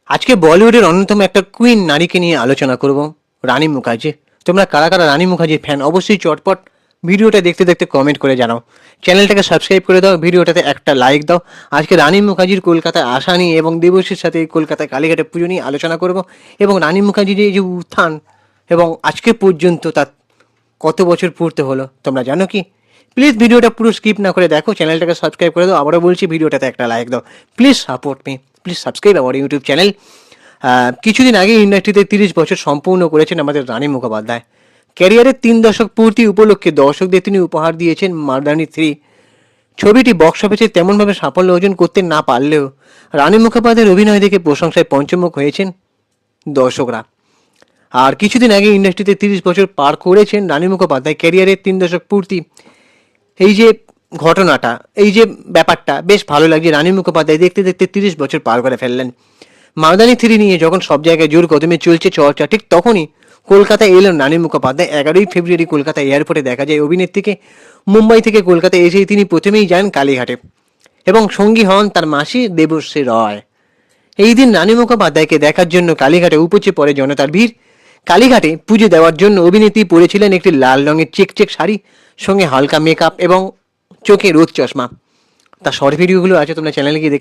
আজকে বলিউডের অন্যতম একটা কুইন নারীকে নিয়ে আলোচনা করব, রানী মুখার্জি। তোমরা কারা কারা রানী মুখার্জির ফ্যান অবশ্যই চটপট ভিডিওটা দেখতে দেখতে কমেন্ট করে জানাও। চ্যানেলটাকে সাবস্ক্রাইব করে দাও, ভিডিওটাতে একটা লাইক দাও। আজকে রানী মুখার্জির কলকাতায় আসা নিয়ে এবং দেবশ্রীর সাথে কলকাতায় কালীঘাটে পুজো নিয়ে আলোচনা করব এবং রানী মুখার্জির এই যে উত্থান এবং আজকে পর্যন্ত তার কত বছর পূর্তি হলো তোমরা জানো কি? প্লিজ ভিডিওটা পুরো স্কিপ না করে দেখো, চ্যানেলটাকে সাবস্ক্রাইব করে দাও। আবারও বলছি, ভিডিওটাতে একটা লাইক দাও। Please support me, please subscribe our YouTube channel. কিছুদিন আগে ইন্ডাস্ট্রিতে 30 বছর সম্পূর্ণ করেছেন আমাদের রানী মুখোপাধ্যায়। ক্যারিয়ারের 3 দশক পূর্তি উপলক্ষে দর্শকদের তিনি উপহার দিয়েছেন মার্দানি 3 ছবিটি বক্স অফিসে তেমনভাবে সাফল্য অর্জন করতে না পারলেও রানী মুখোপাধ্যায়ের অভিনয় দেখে প্রশংসায় পঞ্চমুখ হয়েছেন দর্শকরা। আর কিছুদিন আগে ইন্ডাস্ট্রিতে 30 বছর পার করেছেন রানী মুখোপাধ্যায়। ক্যারিয়ারের 3 দশক পূর্তি, এই যে ঘটনাটা, এই যে ব্যাপারটা বেশ ভালো লাগছে। রানী মুখোপাধ্যায় দেখতে দেখতে 30 বছর পার করে ফেললেন। মার্দানি 3 নিয়ে যখন সব জায়গায় জোর কদমে চলছে চর্চা, ঠিক তখনই কলকাতায় এলেন রানী মুখোপাধ্যায়। 11ই ফেব্রুয়ারি কলকাতা এয়ারপোর্টে দেখা যায় অভিনেত্রীকে। মুম্বাই থেকে কলকাতায় এসেই তিনি প্রথমেই যান কালীঘাটে এবং সঙ্গী হন তার মাসি দেবশ্রী রয়। এই দিন রানী মুখোপাধ্যায়কে দেখার জন্য কালীঘাটে উপচে পড়ে জনতার ভিড়। কালীঘাটে পুজো দেওয়ার জন্য অভিনেত্রী পরেছিলেন একটি লাল রঙের চেক শাড়ি, সঙ্গে হালকা মেকআপ এবং চোখে রোদ চশমা। তার শর্ট ভিডিওগুলো আছে, তোমরা চ্যানেলে গিয়ে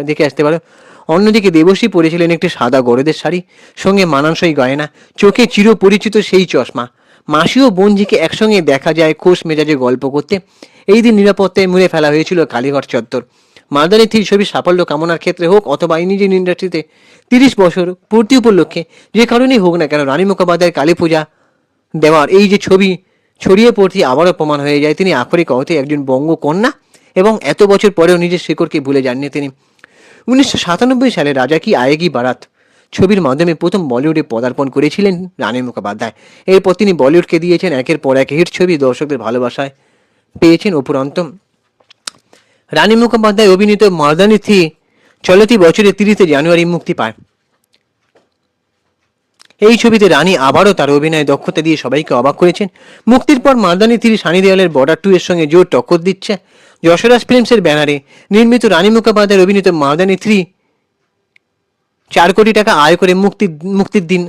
দেখে আসতে পারো। অন্যদিকে দেবশ্রী পরেছিলেন একটি সাদা গরদের শাড়ি, সঙ্গে মানানসই গয়না, চোখে চিরপরিচিত সেই চশমা। মাসি ও বোনজিকে একসঙ্গে দেখা যায় খোশ মেজাজে গল্প করতে। এই দিন নিরাপত্তায় মুড়ে ফেলা হয়েছিল কালীঘাট চত্বর। মার্দানি 3 ছবির সাফল্য কামনার ক্ষেত্রে হোক অথবা নিজের ইন্ডাস্ট্রিতে 30 বছর পূর্তি উপলক্ষে যে কারণেই হোক না কেন, রানী মুখোপাধ্যায়ের কালী পূজা দেওয়ার এই যে ছবি ছড়িয়ে পড়তে আবারও প্রমাণ হয়ে যায় তিনি আক্ষরিক অর্থে একজন বঙ্গকন্যা এবং এত বছর পরেও নিজের শিকড়কে ভুলে যাননি তিনি। 1997 সালে রাজা কি আয়েগি বারাত ছবির মাধ্যমে প্রথম বলিউডে পদার্পণ করেছিলেন রানী মুখোপাধ্যায়। এরপর তিনি বলিউডকে দিয়েছেন একের পর এক হিট ছবি, দর্শকদের ভালোবাসায় পেয়েছেন অপুরন্ত। রানী মুখোপাধ্যায় অভিনীত মার্দানি 3 চলতি বছরের 30 জানুয়ারি মুক্তি পায়। এই ছবিতে রানী আবারও তার অভিনয় দক্ষতা দিয়ে সবাইকে অবাক করেছেন। মুক্তির পর মার্দানি 3 সানি দেওয়ালের বর্ডার 2 এর সঙ্গে জোর টক্কর দিচ্ছে। যশোরাজ ফিল্মসের ব্যানারে নির্মিত রানী মুখোপাধ্যায়ের অভিনীত মার্দানি 3 4 কোটি টাকা আয় করে মুক্তির দিন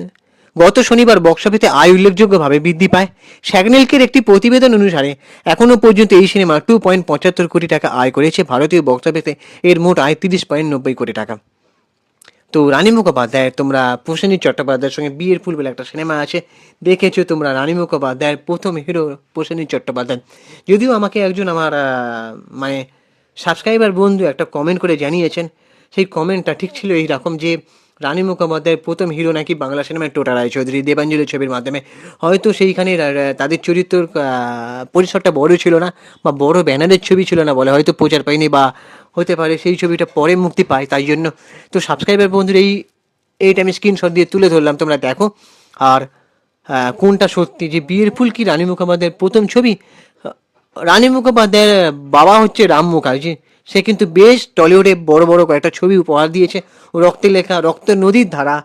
গত শনিবার বক্স অফিসে আয় উল্লেখযোগ্যভাবে বৃদ্ধি পায়। স্যাগনেলকের একটি প্রতিবেদন অনুসারে এখনও পর্যন্ত এই সিনেমা 2.75 কোটি টাকা আয় করেছে। ভারতীয় বক্স অফিসে এর মোট আয় 30.90 কোটি টাকা। তো রানী মুখোপাধ্যায়, তোমরা প্রসেনজিৎ চট্টোপাধ্যায়ের সঙ্গে বিয়ের ফুল বলে একটা সিনেমা আছে, দেখেছো তোমরা। রানী মুখোপাধ্যায়ের প্রথম হিরো প্রসেনজিৎ চট্টোপাধ্যায়। যদিও আমাকে একজন আমার মানে সাবস্ক্রাইবার বন্ধু একটা কমেন্ট করে জানিয়েছেন, সেই কমেন্টটা ঠিক ছিল এইরকম যে রানী মুখোপাধ্যায়ের প্রথম হিরো নাকি বাংলা সিনেমায় টোটা রায়চৌধুরী। দেবাঞ্জলি ছবির মাধ্যমে হয়তো সেইখানে তাদের চরিত্র পরিসরটা বড় ছিল না বা বড় ব্যানারের ছবি ছিল না বলে হয়তো প্রচার পায়নি, বা হতে পারে সেই ছবিটা পরে মুক্তি পায় তাই জন্য। তো সাবস্ক্রাইবার বন্ধুর এইটা আমি স্ক্রিনশট দিয়ে তুলে ধরলাম, তোমরা দেখো। আর কোনটা সত্যি যে বিয়ের ফুল কি রানী মুখোপাধ্যায়ের প্রথম ছবি? রানী মুখোপাধ্যায়ের বাবা হচ্ছে রাম মুখার্জি। সে কিন্তু বেশ টলিউডে বড় বড় কয়েকটা ছবি উপহার দিয়েছে। রক্তে লেখা, রক্তের নদীর ধারা,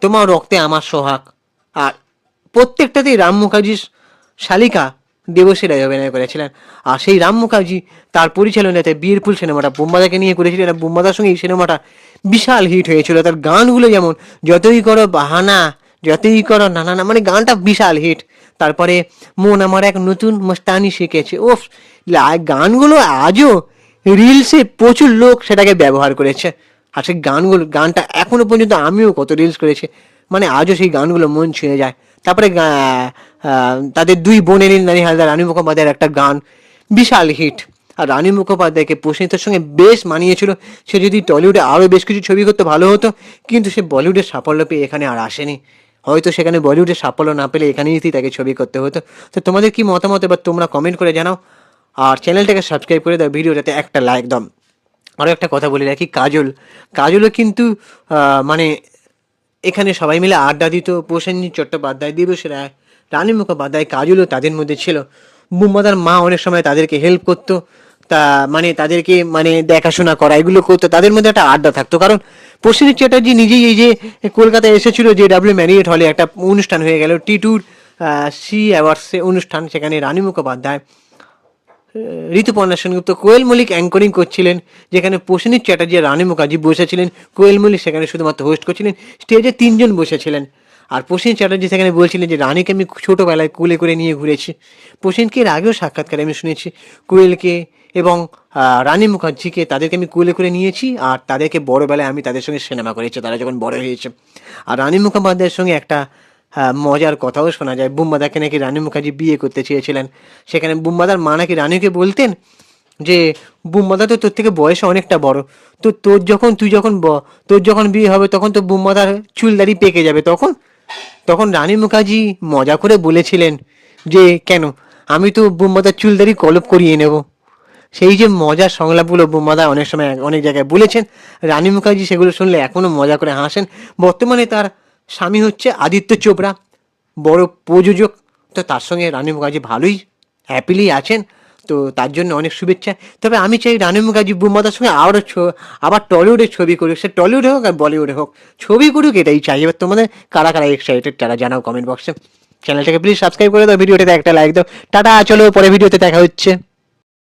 তোমার রক্তে আমার সোহাগ, আর প্রত্যেকটাতেই রাম মুখার্জির শালিকা দেবশ্রী রায় অভিনয় করেছিলেন। আর সেই রাম মুখার্জি তার পরিচালনাতে বিয়ের ফুল সিনেমাটা বোম্বাদাকে নিয়ে করেছিলেন। বোম্বাদার সঙ্গে এই সিনেমাটা বিশাল হিট হয়েছিল। তার গানগুলো যেমন যতই করো বাহানা, যতই করো নানা, মানে গানটা বিশাল হিট। তারপরে মন আমার এক নতুন মস্তানি শিখেছে, ওফ, গানগুলো আজও রিলসে প্রচুর লোক সেটাকে ব্যবহার করেছে। আর সেই গানটা এখনো পর্যন্ত আমিও কত রিলস করেছি, মানে আজও সেই গানগুলো মন ছুঁয়ে যায়। তারপরে তাদের 2 বোনের নারী হালদার রানী মুখোপাধ্যায়ের একটা গান বিশাল হিট। আর রানী মুখোপাধ্যায়কে প্রসেনজিতের সঙ্গে বেশ মানিয়েছিল। সে যদি টলিউডে আরও বেশ কিছু ছবি করতে ভালো হতো, কিন্তু সে বলিউডের সাফল্য পেয়ে এখানে আর আসেনি। হয়তো সেখানে বলিউডের সাফল্য না পেলে এখানেই তাকে ছবি করতে হতো। তো তোমাদের কি মতামত এবার তোমরা কমেন্ট করে জানাও। আর চ্যানেলটাকে সাবস্ক্রাইব করে দাও, ভিডিওটাতে একটা লাইক দাও। আরও একটা কথা বলে রাখি, কাজলও কিন্তু মানে এখানে সবাই মিলে আড্ডা দিত। প্রসেনজিৎ চট্টোপাধ্যায়, দেবশ্রী রায়, রানী মুখোপাধ্যায়, কাজলও তাদের মধ্যে ছিল। বুম্বাদার মা অনেক সময় তাদেরকে হেল্প করতো, তা মানে তাদেরকে মানে দেখাশোনা করা এগুলো করতো। তাদের মধ্যে একটা আড্ডা থাকতো। কারণ প্রসেনজিৎ চ্যাটার্জি নিজেই এই যে কলকাতায় এসেছিল, যে ডাব্লিউ ম্যারিয়েট হলে একটা অনুষ্ঠান হয়ে গেল T2 সি অ্যাওয়ার্ডসে অনুষ্ঠান, সেখানে রানী মুখোপাধ্যায় ঋতুপর্ণা সেনগুপ্ত, কোয়েল মল্লিক অ্যাঙ্করিং করছিলেন, যেখানে প্রসেনজিৎ চ্যাটার্জি আর রানী মুখার্জি বসেছিলেন। কোয়েল মল্লিক সেখানে শুধুমাত্র হোস্ট করছিলেন। স্টেজে 3 জন বসেছিলেন, আর প্রসেনজিৎ চ্যাটার্জি সেখানে বলছিলেন যে রানীকে আমি ছোটোবেলায় কোলে করে নিয়ে ঘুরেছি। প্রসেনকে এর আগেও সাক্ষাৎকারে আমি শুনেছি কোয়েলকে এবং রানী মুখার্জিকে, তাদেরকে আমি কোলে করে নিয়েছি, আর তাদেরকে বড়োবেলায় আমি তাদের সঙ্গে সিনেমা করেছি তারা যখন বড় হয়েছে। আর রানী মুখোপাধ্যায়ের সঙ্গে একটা মজার কথাও শোনা যায়, বুম্বাদাকে নাকি রানী মুখার্জি বিয়ে করতে চেয়েছিলেন। সেখানে বুম্বাদার মা নাকি রানীকে বলতেন যে বুম্বাদা তো তোর থেকে বয়সে অনেকটা বড়, তো তোর যখন বিয়ে হবে তখন তো বুম্বাদার চুলদারি পেকে যাবে। তখন তখন রানী মুখার্জি মজা করে বলেছিলেন যে কেন, আমি তো বুম্বাদার চুলদারি কলপ করিয়ে নেব। সেই যে মজার সংলাপগুলো বুম্বাদা অনেক সময় অনেক জায়গায় বলেছেন, রানী মুখার্জি সেগুলো শুনলে এখনও মজা করে হাসেন। বর্তমানে তার স্বামী হচ্ছে আদিত্য চোপড়া, বড় প্রযোজক। তো তার সঙ্গে রানী মুখার্জি ভালোই হ্যাপিলি আছেন, তো তার জন্য অনেক শুভেচ্ছা। তবে আমি চাই রানী মুখার্জি বুম্বাদার সঙ্গে আবার টলিউডের ছবি করুক, সে টলিউডে হোক আর বলিউডে হোক, ছবি করুক, এটাই চাই। এবার তোমাদের কারা কারা এক্সাইটেড তারা জানাও কমেন্ট বক্সে। চ্যানেলটাকে প্লিজ সাবস্ক্রাইব করে দাও, ভিডিওটাতে একটা লাইক দাও। টাটা, চলো পরে ভিডিওতে দেখা হচ্ছে।